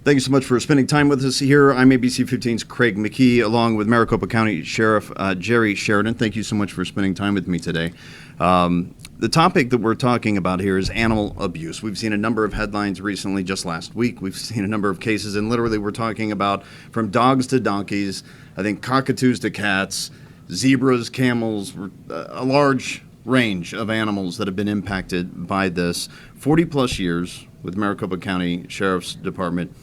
Thank you so much for spending time with us here. I'm ABC 15's Craig McKee, along with Maricopa County Sheriff Jerry Sheridan. Thank you so much for spending time with me today. The topic that we're talking about here is animal abuse. We've seen a number of headlines recently, just last week. We've seen a number of cases, and literally we're talking about from dogs to donkeys, I think cockatoos to cats, zebras, camels, a large range of animals that have been impacted by this. 40-plus years with Maricopa County Sheriff's Department.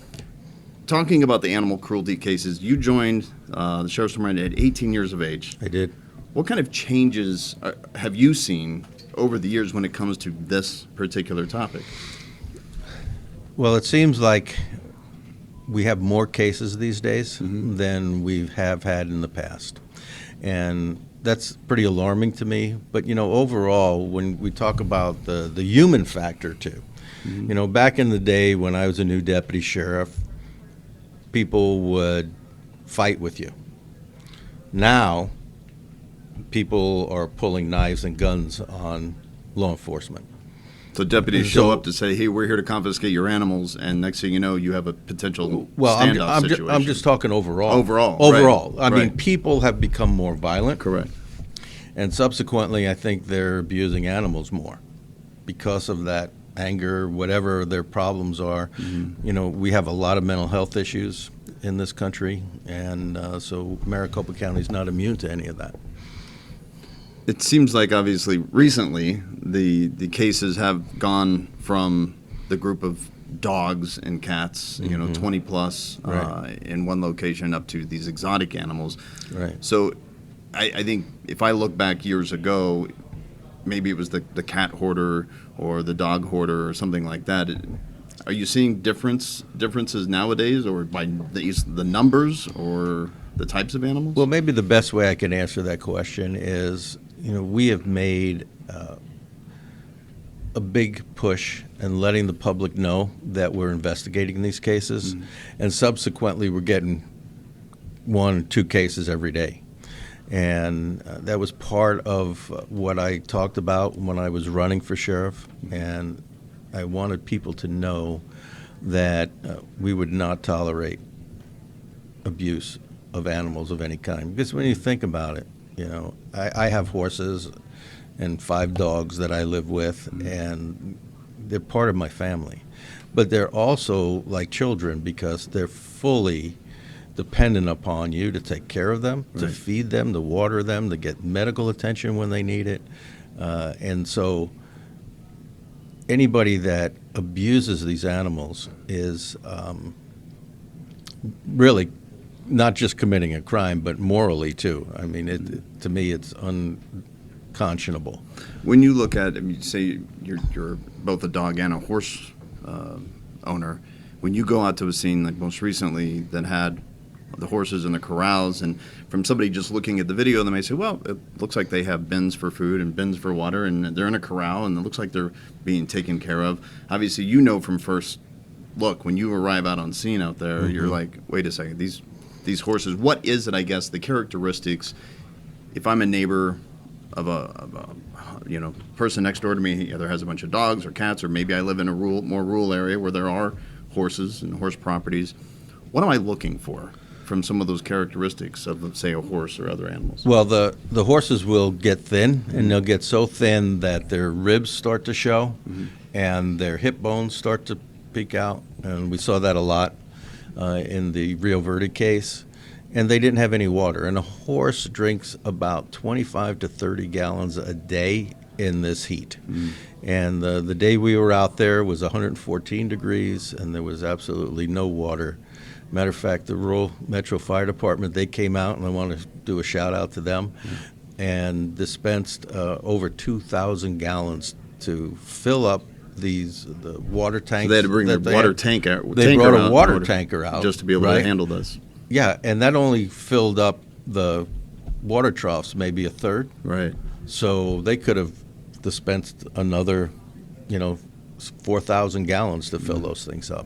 Talking about the animal cruelty cases, you joined the Sheriff's Department at 18 years of age. I did. What kind of changes have you seen over the years when it comes to this particular topic? Well, it seems like we have more cases these days than we have had in the past. And that's pretty alarming to me. But, overall, when we talk about the human factor, too, back in the day when I was a new deputy sheriff, people would fight with you. Now, people are pulling knives and guns on law enforcement. So deputies show up to say, hey, we're here to confiscate your animals, and next thing you know, you have a potential standoff situation. I'm just talking overall. Overall. Right. I mean, people have become more violent. Correct. And subsequently, I think they're abusing animals more because of that anger, whatever their problems are. We have a lot of mental health issues in this country, and so Maricopa County is not immune to any of that. It seems like, obviously, recently, the cases have gone from the group of dogs and cats, 20 plus in one location, up to these exotic animals. Right. So I think if I look back years ago, maybe it was the cat hoarder or the dog hoarder or something like that. Are you seeing differences nowadays, or by the numbers or the types of animals? Well, maybe the best way I can answer that question is, we have made a big push in letting the public know that we're investigating these cases, and subsequently we're getting 1 or 2 cases every day. And that was part of what I talked about when I was running for sheriff, and I wanted people to know that we would not tolerate abuse of animals of any kind. Because when you think about it, I have horses and 5 dogs that I live with, and they're part of my family. But they're also like children because they're fully dependent upon you to take care of them, to feed them, to water them, to get medical attention when they need it. And so anybody that abuses these animals is really not just committing a crime, but morally too. I mean, to me, it's unconscionable. When you look at, say you're both a dog and a horse owner, when you go out to a scene like most recently that had the horses in the corrals, and from somebody just looking at the video, they may say, well, it looks like they have bins for food and bins for water, and they're in a corral, and it looks like they're being taken care of. Obviously, from first look, when you arrive out on scene out there, you're like, wait a second, these horses, what is it, I guess, the characteristics, if I'm a neighbor of a person next door to me, either has a bunch of dogs or cats, or maybe I live in a more rural area where there are horses and horse properties, what am I looking for from some of those characteristics of, say, a horse or other animals? Well, the horses will get thin, and they'll get so thin that their ribs start to show, and their hip bones start to peek out, and we saw that a lot in the Rio Verde case. And they didn't have any water, and a horse drinks about 25 to 30 gallons a day in this heat. And the day we were out there was 114 degrees, and there was absolutely no water. Matter of fact, the Rural Metro Fire Department, they came out, and I want to do a shout out to them, and dispensed over 2,000 gallons to fill up the water tanks. So they had to bring their water tank out. They brought a water tanker out just to be able to handle this. Yeah, and that only filled up the water troughs maybe a third. Right. So they could have dispensed another, 4,000 gallons to fill those things up.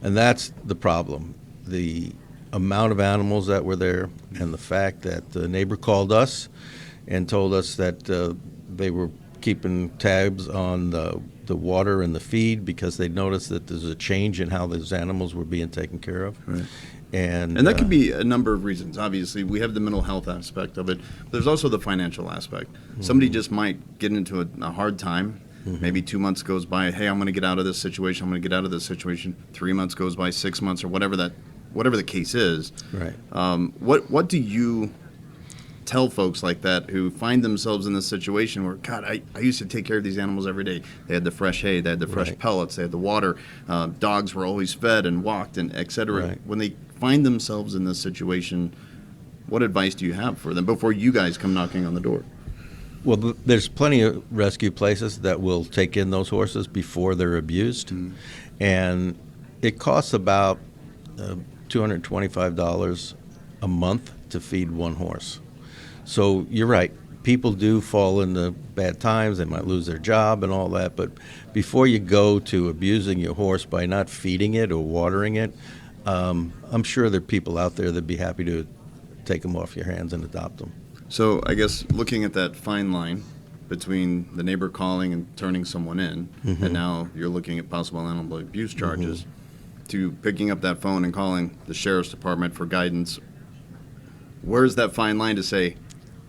And that's the problem. The amount of animals that were there, and the fact that the neighbor called us and told us that they were keeping tabs on the the water and the feed because they noticed that there's a change in how those animals were being taken care of. Right. And that could be a number of reasons. Obviously, we have the mental health aspect of it. But there's also the financial aspect. Somebody just might get into a hard time. Maybe 2 months goes by. Hey, I'm going to get out of this situation. I'm going to get out of this situation. 3 months goes by, 6 months, or whatever the case is. Right. What do you tell folks like that who find themselves in this situation where, God, I used to take care of these animals every day. They had the fresh hay, they had the fresh pellets, they had the water. Dogs were always fed and walked, and et cetera. Right. When they find themselves in this situation, what advice do you have for them before you guys come knocking on the door? Well, there's plenty of rescue places that will take in those horses before they're abused. And it costs about $225 a month to feed one horse. So you're right. People do fall into bad times. They might lose their job and all that. But before you go to abusing your horse by not feeding it or watering it, I'm sure there are people out there that'd be happy to take them off your hands and adopt them. So I guess looking at that fine line between the neighbor calling and turning someone in, and now you're looking at possible animal abuse charges, to picking up that phone and calling the sheriff's department for guidance, where's that fine line to say,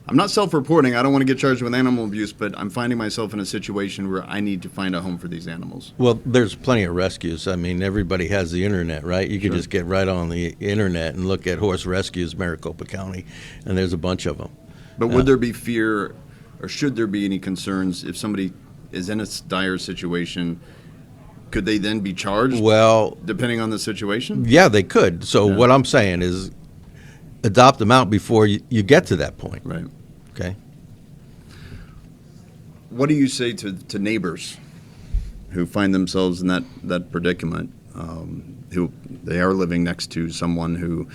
I'm not self-reporting, I don't want to get charged with animal abuse, but I'm finding myself in a situation where I need to find a home for these animals? Well, there's plenty of rescues. I mean, everybody has the internet, right? You can just get right on the internet and look at horse rescues, Maricopa County, and there's a bunch of them. But would there be fear, or should there be any concerns if somebody is in a dire situation? Could they then be charged? Well, depending on the situation? Yeah, they could. So what I'm saying is adopt them out before you get to that point. Right. Okay. What do you say to neighbors who find themselves in that predicament, who they are living next to someone who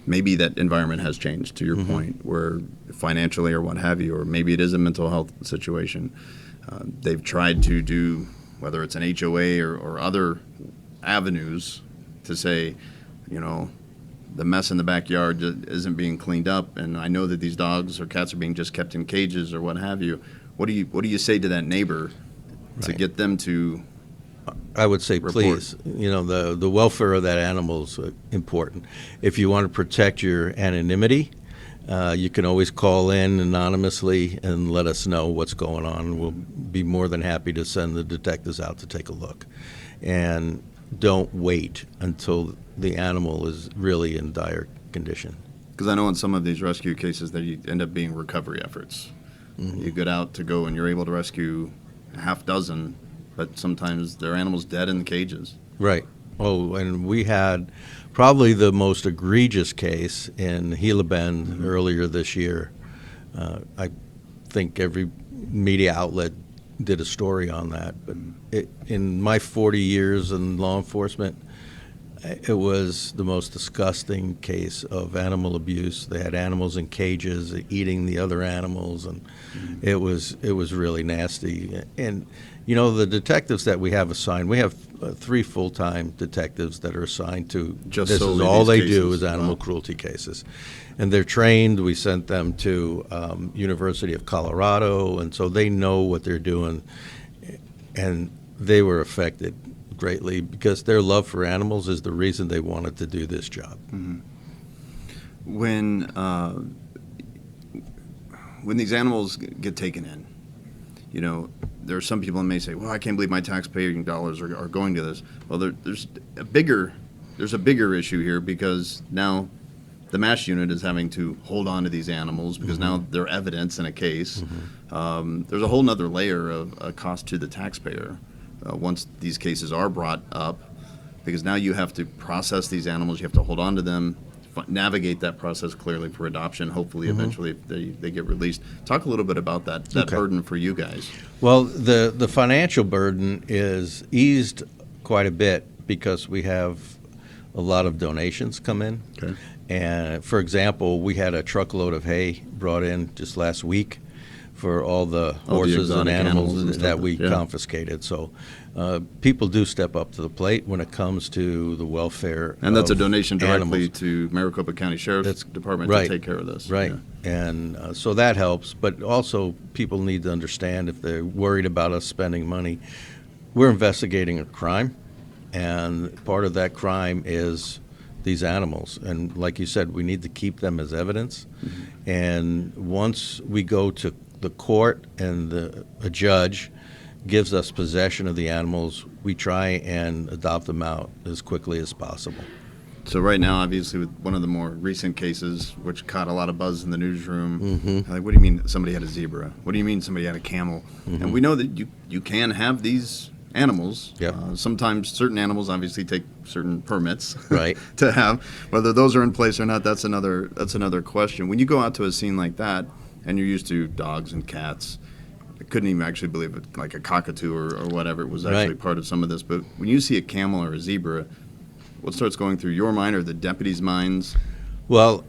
maybe that environment has changed, to your point, where financially or what have you, or maybe it is a mental health situation. They've tried to do, whether it's an HOA or other avenues, to say, the mess in the backyard isn't being cleaned up, and I know that these dogs or cats are being just kept in cages or what have you. What do you say to that neighbor to get them to? I would say, report? please, the welfare of that animal is important. If you want to protect your anonymity, you can always call in anonymously and let us know what's going on. We'll be more than happy to send the detectives out to take a look. And don't wait until the animal is really in dire condition. Because I know in some of these rescue cases that you end up being recovery efforts. You get out to go and you're able to rescue a half dozen, but sometimes there are animals dead in the cages. Right. Oh, and we had probably the most egregious case in Gila Bend earlier this year. I think every media outlet did a story on that. But in my 40 years in law enforcement, it was the most disgusting case of animal abuse. They had animals in cages eating the other animals, and it was really nasty. And the detectives that we have assigned, we have 3 full-time detectives that are assigned to. Just this is solely all these they do cases. is animal cruelty cases, and they're trained. We sent them to University of Colorado, and so they know what they're doing. And they were affected greatly because their love for animals is the reason they wanted to do this job. When these animals get taken in, there are some people that may say, well, I can't believe my taxpaying dollars are going to this. Well, there's a bigger issue here, because now the MASH unit is having to hold on to these animals because now they're evidence in a case. There's a whole nother layer of a cost to the taxpayer once these cases are brought up, because now you have to process these animals, you have to hold on to them, navigate that process clearly for adoption, hopefully eventually if they get released. Talk a little bit about that burden for you guys. Well, the financial burden is eased quite a bit because we have a lot of donations come in. Okay. And for example, we had a truckload of hay brought in just last week for all the horses and exotic animals animals and that stuff. we Yeah. confiscated. So people do step up to the plate when it comes to the welfare And that's a of donation directly animals. to Maricopa County Sheriff's Department right. to take care of this. Right. Yeah. And so that helps. But also people need to understand, if they're worried about us spending money, we're investigating a crime, and part of that crime is these animals. And like you said, we need to keep them as evidence. And once we go to the court and a judge gives us possession of the animals, we try and adopt them out as quickly as possible. So right now, obviously, with one of the more recent cases, which caught a lot of buzz in the newsroom, like, what do you mean somebody had a zebra? What do you mean somebody had a camel? And we know that you can have these animals. Yep. Sometimes certain animals obviously take certain permits Right. to have. Whether those are in place or not, that's another question. When you go out to a scene like that, and you're used to dogs and cats, I couldn't even actually believe it, like a cockatoo or whatever, it was actually Right. part of some of this. But when you see a camel or a zebra, what starts going through your mind or the deputies' minds? Well,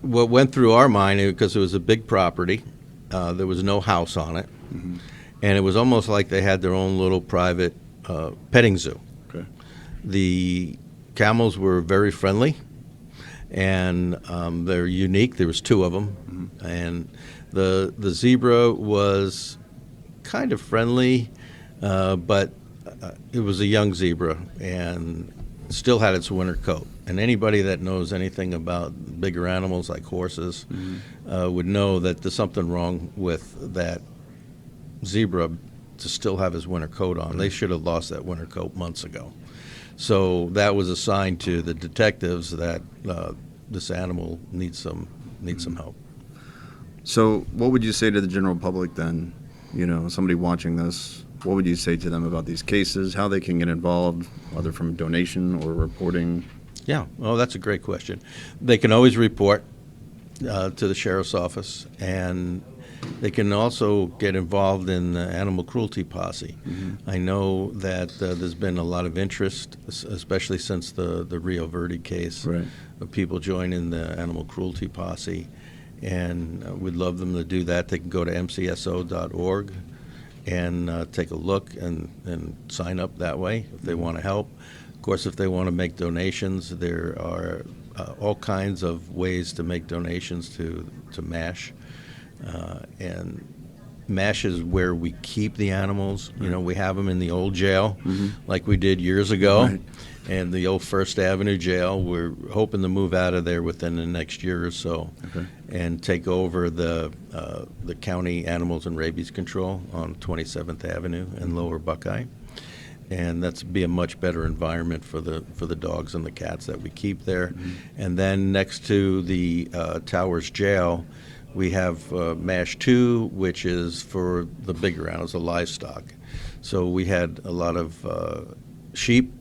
what went through our mind, because it was a big property, there was no house on it, and it was almost like they had their own little private petting zoo. Okay. The camels were very friendly, and they're unique. There was two of them, and the zebra was kind of friendly, but it was a young zebra and still had its winter coat. And anybody that knows anything about bigger animals like horses would know that there's something wrong with that zebra to still have his winter coat on. They should have lost that winter coat months ago. So that was a sign to the detectives that this animal needs some help. So what would you say to the general public then? You know, somebody watching this, what would you say to them about these cases, how they can get involved, whether from donation or reporting? Yeah, well, that's a great question. They can always report to the sheriff's office, and they can also get involved in the animal cruelty posse. I know that there's been a lot of interest, especially since the Rio Verde case, Right. of people joining the animal cruelty posse, and we'd love them to do that. They can go to mcso.org and take a look and sign up that way if they want to help. Of course, if they want to make donations, there are all kinds of ways to make donations to MASH. And MASH is where we keep the animals. You know, we have them in the old jail like we did years ago. Right. And the old First Avenue jail, we're hoping to move out of there within the next year or so and take over the county animals and rabies control on 27th Avenue and Lower Buckeye. And that's be a much better environment for the dogs and the cats that we keep there. And then next to the Towers Jail, we have MASH 2, which is for the bigger animals, the livestock. So we had a lot of sheep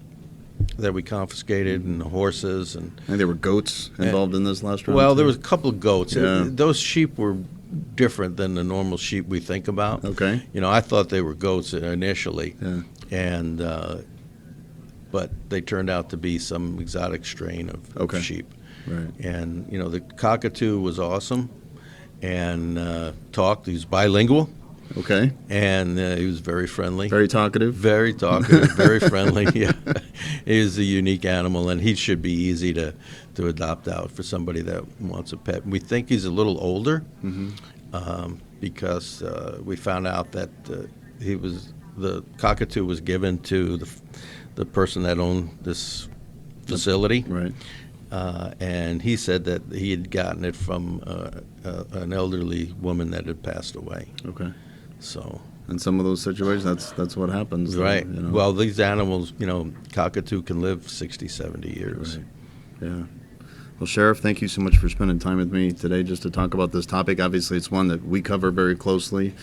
that we confiscated, and horses, and I think there were goats involved in this last round. well, too. there was a couple of goats. Yeah. Those sheep were different than the normal sheep we think about. Okay. You know, I thought they were goats initially, Yeah. and but they turned out to be some exotic strain of sheep. Right. And you know, the cockatoo was awesome, and talked. He was bilingual. Okay. And he was very friendly. Very talkative. Very talkative, very friendly. Yeah, he is a unique animal, and he should be easy to adopt out for somebody that wants a pet. We think he's a little older because we found out that the cockatoo was given to the person that owned this facility. Right. And he said that he had gotten it from an elderly woman that had passed away. Okay. So. In some of those situations, that's what happens. Right. You know? Well, these animals, you know, cockatoo can live 60, 70 years. Right. Yeah. Well, Sheriff, thank you so much for spending time with me today just to talk about this topic. Obviously, it's one that we cover very closely.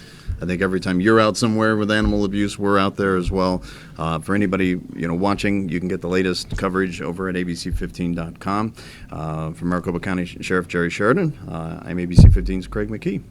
I think every time you're out somewhere with animal abuse, we're out there as well. For anybody watching, you can get the latest coverage over at abc15.com. From Maricopa County Sheriff Jerry Sheridan, I'm ABC 15's Craig McKee.